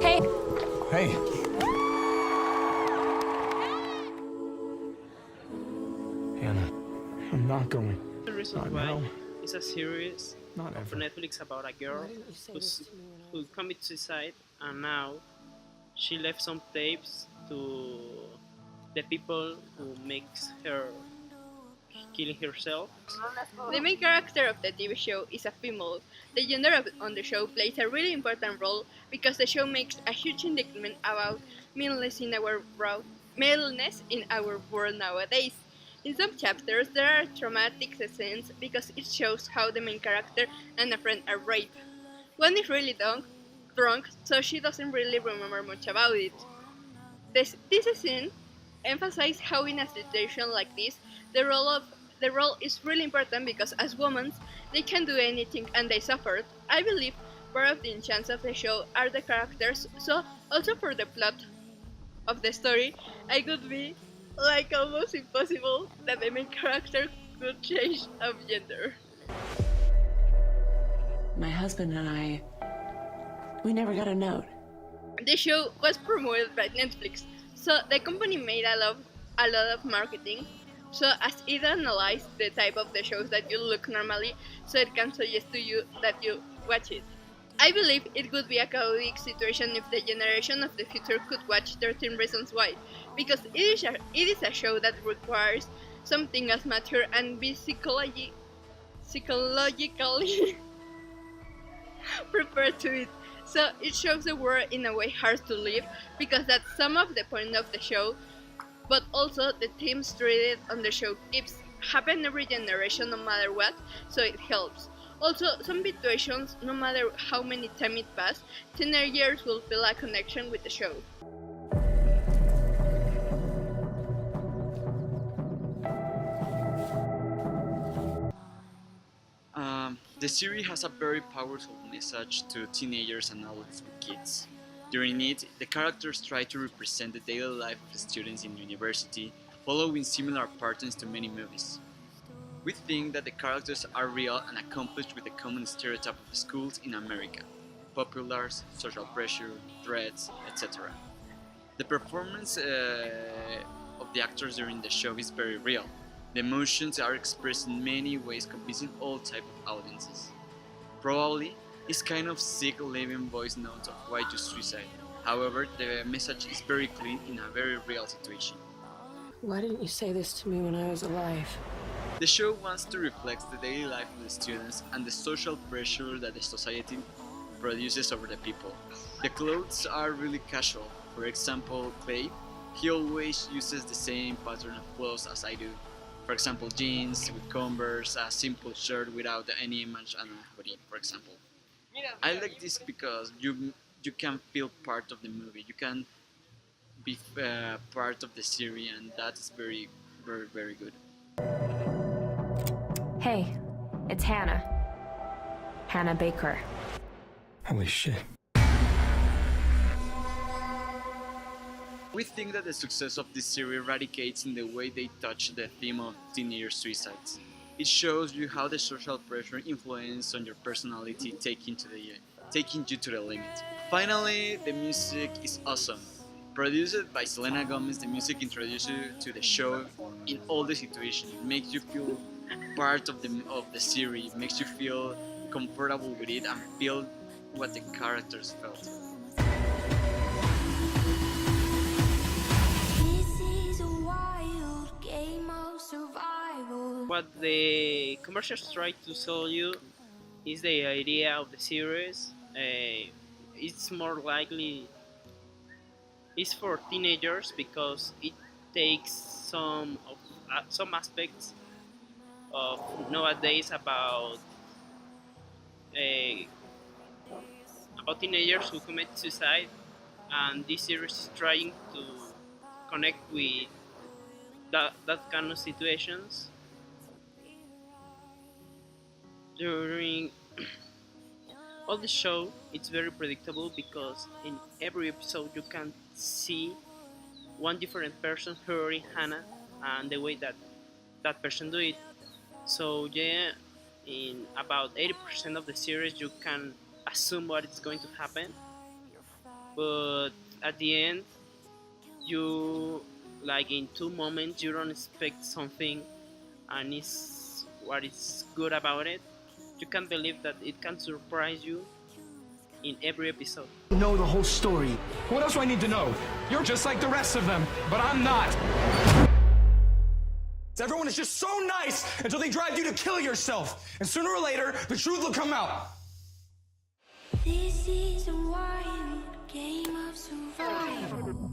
Hey. Hey. Hannah, I'm not going. The reason Not why now. is a series Not of ever. Netflix about a girl who commits suicide, and now she left some tapes to the people who makes her killing herself. The main character of the TV show is a female. The gender on the show plays a really important role because the show makes a huge indictment about maleness in our world nowadays. In some chapters, there are traumatic scenes because it shows how the main character and a friend are raped. One is really drunk, so she doesn't really remember much about it. This scene emphasizes how in a situation like this, the role is really important because as women, they can do anything and they suffer. I believe part of the enchants of the show are the characters, so also for the plot of the story, I could be like almost impossible that the main character could change of gender. My husband and I, we never got a note. The show was promoted by Netflix, so the company made a lot of marketing. So as it analyzed the type of the shows that you look normally, so it can suggest to you that you watch it. I believe it would be a chaotic situation if the generation of the future could watch 13 Reasons Why, because it is a show that requires something as mature and be psychologically prepared to it. So it shows the world in a way hard to live because that's some of the point of the show, but also the themes treated on the show keeps happen every generation no matter what, so it helps. Also, some situations, no matter how many time it pass, teenagers will feel a connection with the show. The series has a very powerful message to teenagers and adults with kids. During it, the characters try to represent the daily life of students in university, following similar patterns to many movies. We think that the characters are real and accomplished with the common stereotype of schools in America: populars, social pressure, threats, etc. The performance of the actors during the show is very real. The emotions are expressed in many ways, convincing all types of audiences. Probably, it's kind of sick leaving voice notes of why you suicide. However, the message is very clean in a very real situation. Why didn't you say this to me when I was alive? The show wants to reflect the daily life of the students and the social pressure that the society produces over the people. The clothes are really casual. For example, Clay, he always uses the same pattern of clothes as I do. For example, jeans with Converse, a simple shirt without any image, and a hoodie, for example. I like this because you can feel part of the movie. You can be part of the series, and that is very, very, very good. Hey, it's Hannah. Hannah Baker. Holy shit. We think that the success of this series radicates in the way they touch the theme of teenager suicides. It shows you how the social pressure influence on your personality taking you to the limit. Finally, the music is awesome. Produced by Selena Gomez, the music introduces you to the show in all the situations. It makes you feel part of the series, makes you feel comfortable with it and feel what the characters felt. This is a wild game of survival. What the commercials try to sell you is the idea of the series. It's more likely it's for teenagers because it takes some aspects of nowadays uh, about teenagers who commit suicide, and this series is trying to connect with that kind of situations during all the show. It's very predictable because in every episode you can see one different person hurting Hannah and the way that that person do it. So yeah, in about 80% of the series you can assume what is going to happen, but at the end, you like in 2 moments you don't expect something, and it's what is good about it. You can't believe that it can surprise you in every episode. Know the whole story. What else do I need to know? You're just like the rest of them, but I'm not. Everyone is just so nice until they drive you to kill yourself. And sooner or later, the truth will come out. This is a wild game of survival.